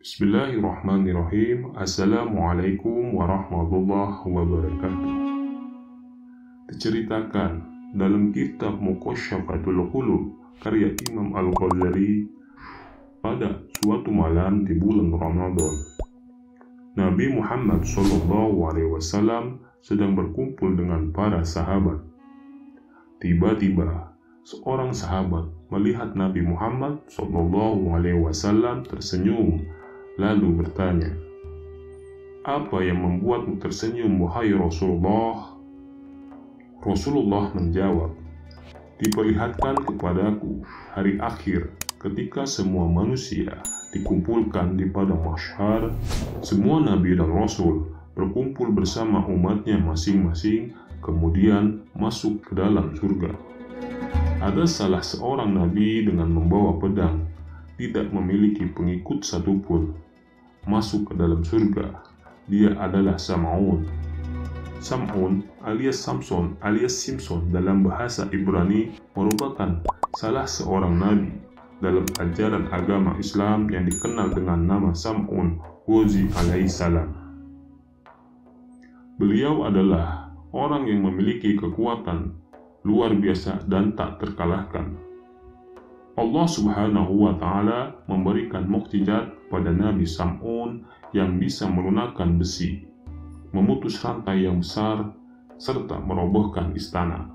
Bismillahirrahmanirrahim. Assalamualaikum warahmatullahi wabarakatuh. Diceritakan dalam kitab Muqashshafatul Qulub karya Imam Al-Ghazali, pada suatu malam di bulan Ramadan, Nabi Muhammad SAW sedang berkumpul dengan para sahabat. Tiba-tiba seorang sahabat melihat Nabi Muhammad SAW tersenyum, lalu bertanya, "Apa yang membuatmu tersenyum, wahai Rasulullah?" Rasulullah menjawab, "Diperlihatkan kepadaku hari akhir ketika semua manusia dikumpulkan di padang mahsyar, semua nabi dan rasul berkumpul bersama umatnya masing-masing, kemudian masuk ke dalam surga. Ada salah seorang nabi dengan membawa pedang, tidak memiliki pengikut satupun, masuk ke dalam surga. Dia adalah Sam'un. Sam'un alias Samson alias Simpson dalam bahasa Ibrani merupakan salah seorang nabi dalam ajaran agama Islam yang dikenal dengan nama Sam'un Ghazi alaihissalam. Beliau adalah orang yang memiliki kekuatan luar biasa dan tak terkalahkan. Allah Subhanahu wa Ta'ala memberikan mukjizat pada Nabi Sam'un yang bisa melunakkan besi, memutus rantai yang besar, serta merobohkan istana.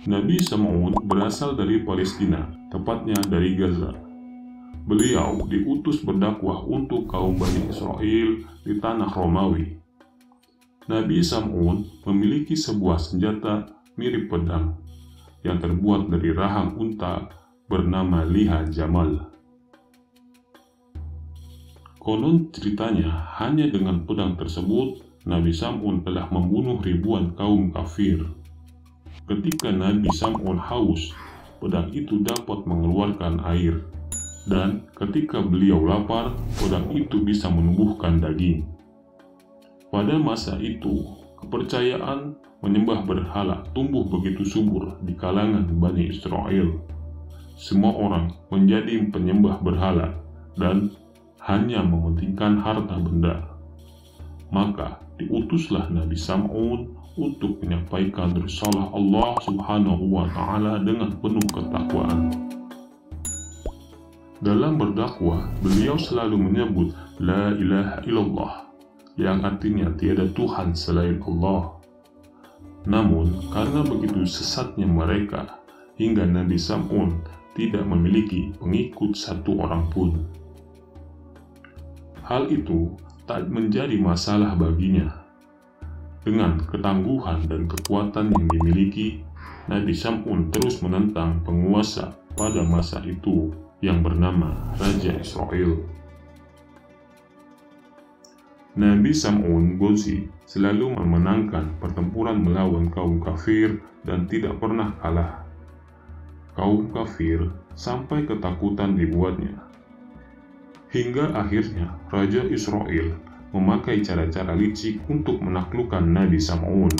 Nabi Sam'un berasal dari Palestina, tepatnya dari Gaza. Beliau diutus berdakwah untuk kaum Bani Israel di tanah Romawi. Nabi Sam'un memiliki sebuah senjata mirip pedang yang terbuat dari rahang unta bernama Liha Jamal. Konon ceritanya, hanya dengan pedang tersebut Nabi Sam'un telah membunuh ribuan kaum kafir. Ketika Nabi Sam'un haus, pedang itu dapat mengeluarkan air, dan ketika beliau lapar, pedang itu bisa menumbuhkan daging. Pada masa itu, kepercayaan menyembah berhala tumbuh begitu subur di kalangan Bani Israel. Semua orang menjadi penyembah berhala dan hanya mementingkan harta benda. Maka diutuslah Nabi Sam'un untuk menyampaikan risalah Allah Subhanahu wa Ta'ala dengan penuh ketakwaan. Dalam berdakwah, beliau selalu menyebut La ilaha illallah, yang artinya tiada Tuhan selain Allah. Namun, karena begitu sesatnya mereka, hingga Nabi Sam'un tidak memiliki pengikut satu orang pun. Hal itu tak menjadi masalah baginya. Dengan ketangguhan dan kekuatan yang dimiliki, Nabi Sam'un terus menentang penguasa pada masa itu yang bernama Raja Israel. Nabi Sam'un Ghazi selalu memenangkan pertempuran melawan kaum kafir dan tidak pernah kalah. Kaum kafir sampai ketakutan dibuatnya. Hingga akhirnya Raja Israel memakai cara-cara licik untuk menaklukkan Nabi Sam'un.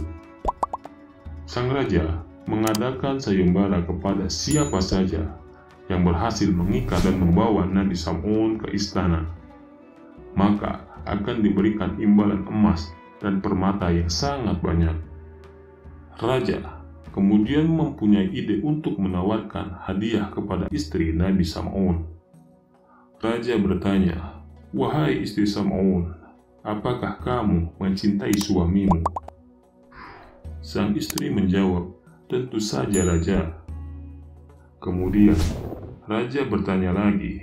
Sang raja mengadakan sayembara kepada siapa saja yang berhasil mengikat dan membawa Nabi Sam'un ke istana, maka akan diberikan imbalan emas dan permata yang sangat banyak. Raja kemudian mempunyai ide untuk menawarkan hadiah kepada istri Nabi Sam'un. Raja bertanya, "Wahai istri Sam'un, apakah kamu mencintai suamimu?" Sang istri menjawab, "Tentu saja, Raja." Kemudian Raja bertanya lagi,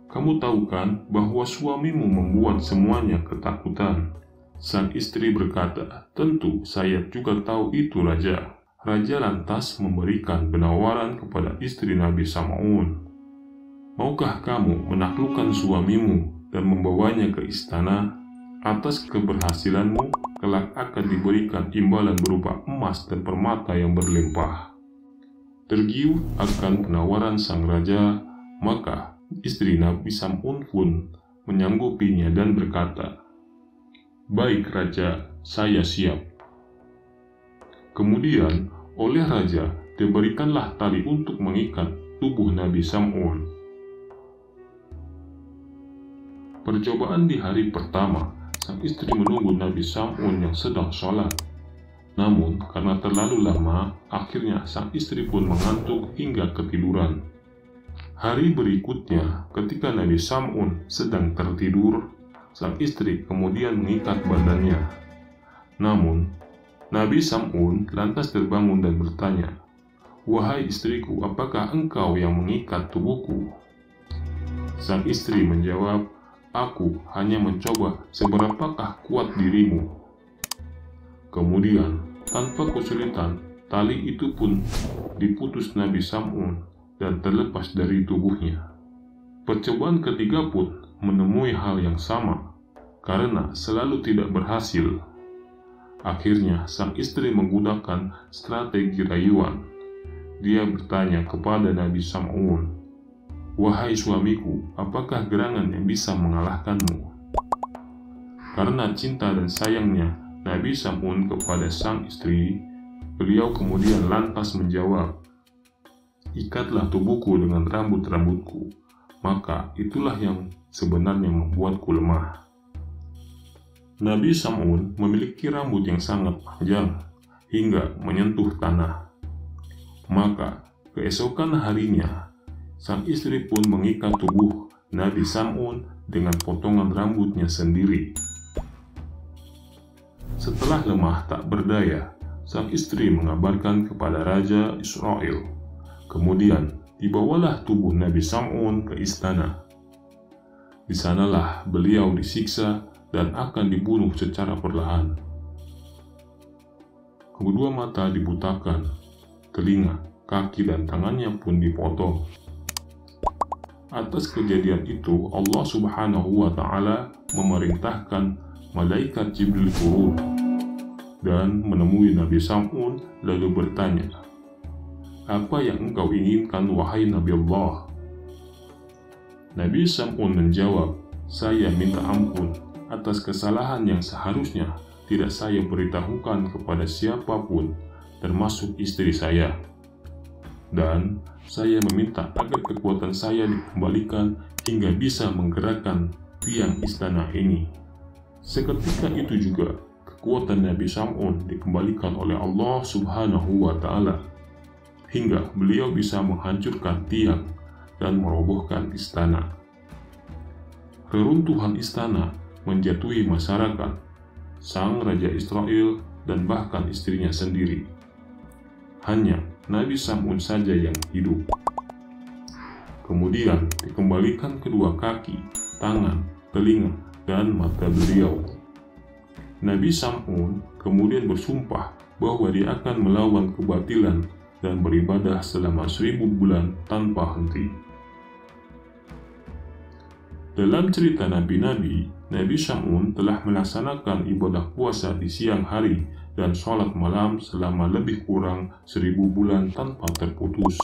"Kamu tahu kan bahwa suamimu membuat semuanya ketakutan?" Sang istri berkata, "Tentu saya juga tahu itu, Raja." Raja lantas memberikan penawaran kepada istri Nabi Sam'un, "Maukah kamu menaklukkan suamimu dan membawanya ke istana? Atas keberhasilanmu, kelak akan diberikan imbalan berupa emas dan permata yang berlimpah." Tergiur akan penawaran sang raja, maka istri Nabi Sam'un pun menyanggupinya dan berkata, "Baik Raja, saya siap." Kemudian oleh raja diberikanlah tali untuk mengikat tubuh Nabi Sam'un. Percobaan di hari pertama, sang istri menunggu Nabi Sam'un yang sedang sholat. Namun, karena terlalu lama, akhirnya sang istri pun mengantuk hingga ketiduran. Hari berikutnya, ketika Nabi Sam'un sedang tertidur, sang istri kemudian mengikat badannya. Namun, Nabi Sam'un lantas terbangun dan bertanya, "Wahai istriku, apakah engkau yang mengikat tubuhku?" Sang istri menjawab, "Aku hanya mencoba seberapakah kuat dirimu." Kemudian, tanpa kesulitan, tali itu pun diputus Nabi Sam'un dan terlepas dari tubuhnya. Percobaan ketiga pun menemui hal yang sama, karena selalu tidak berhasil. Akhirnya, sang istri menggunakan strategi rayuan. Dia bertanya kepada Nabi Sam'un, "Wahai suamiku, apakah gerangan yang bisa mengalahkanmu?" Karena cinta dan sayangnya Nabi Sam'un kepada sang istri, beliau kemudian lantas menjawab, "Ikatlah tubuhku dengan rambut-rambutku, maka itulah yang sebenarnya membuatku lemah." Nabi Sam'un memiliki rambut yang sangat panjang hingga menyentuh tanah. Maka keesokan harinya, sang istri pun mengikat tubuh Nabi Sam'un dengan potongan rambutnya sendiri. Setelah lemah tak berdaya, sang istri mengabarkan kepada Raja Israel. Kemudian dibawalah tubuh Nabi Sam'un ke istana. Di sanalah beliau disiksa dan akan dibunuh secara perlahan. Kedua mata dibutakan, telinga, kaki, dan tangannya pun dipotong. Atas kejadian itu, Allah Subhanahu wa Ta'ala memerintahkan malaikat Jibril turun dan menemui Nabi Sam'un lalu bertanya, "Apa yang engkau inginkan, wahai Nabi Allah?" Nabi Sam'un menjawab, "Saya minta ampun atas kesalahan yang seharusnya tidak saya beritahukan kepada siapapun, termasuk istri saya. Dan saya meminta agar kekuatan saya dikembalikan hingga bisa menggerakkan tiang istana ini." Seketika itu juga, kekuatan Nabi Sam'un dikembalikan oleh Allah Subhanahu wa Ta'ala, hingga beliau bisa menghancurkan tiang dan merobohkan istana. Reruntuhan istana menjatuhi masyarakat, sang Raja Israel, dan bahkan istrinya sendiri. Hanya Nabi Sam'un saja yang hidup. Kemudian dikembalikan kedua kaki, tangan, telinga, dan mata beliau. Nabi Sam'un kemudian bersumpah bahwa dia akan melawan kebatilan dan beribadah selama 1000 bulan tanpa henti. Dalam cerita nabi-nabi, Nabi Sam'un telah melaksanakan ibadah puasa di siang hari dan sholat malam selama lebih kurang 1000 bulan tanpa terputus.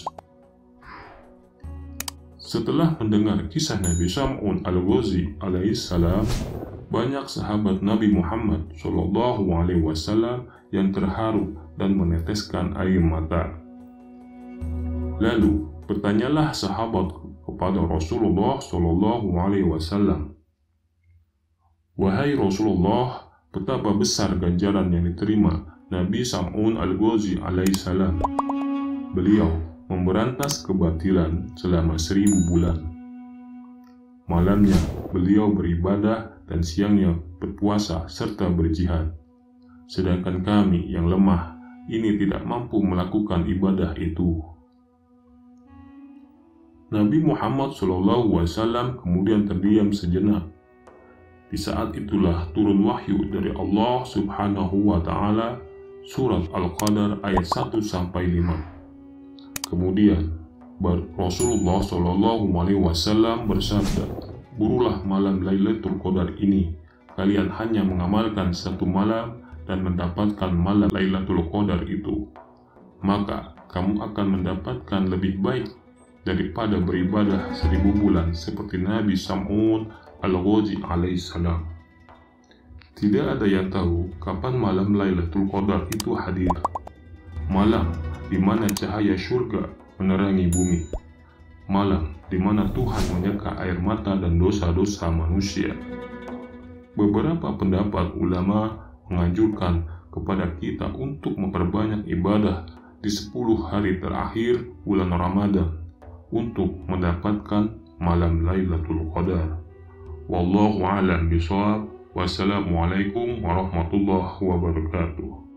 Setelah mendengar kisah Nabi Sam'un al-Ghazi alaihissalam, banyak sahabat Nabi Muhammad SAW yang terharu dan meneteskan air mata. Lalu bertanyalah sahabat kepada Rasulullah SAW, "Wahai Rasulullah, betapa besar ganjaran yang diterima Nabi Sam'un al-Ghazi alaihissalam. Beliau memberantas kebatilan selama 1000 bulan. Malamnya beliau beribadah dan siangnya berpuasa serta berjihad. Sedangkan kami yang lemah ini tidak mampu melakukan ibadah itu." Nabi Muhammad SAW kemudian terdiam sejenak. Di saat itulah turun wahyu dari Allah Subhanahu wa Ta'ala, surat Al-Qadar ayat 1-5. Kemudian Rasulullah SAW bersabda, "Burulah malam Lailatul Qadar ini. Kalian hanya mengamalkan satu malam dan mendapatkan malam Lailatul Qadar itu, maka kamu akan mendapatkan lebih baik daripada beribadah 1000 bulan seperti Nabi Sam'un al-Ghazi alaihissalam." Tidak ada yang tahu kapan malam Lailatul Qadar itu hadir. Malam di mana cahaya surga menerangi bumi. malam di mana Tuhan menyeka air mata dan dosa-dosa manusia. Beberapa pendapat ulama menganjurkan kepada kita untuk memperbanyak ibadah di 10 hari terakhir bulan Ramadan untuk mendapatkan malam Lailatul Qadar. Wallahu a'lam bishawab. Wassalamualaikum warahmatullahi wabarakatuh.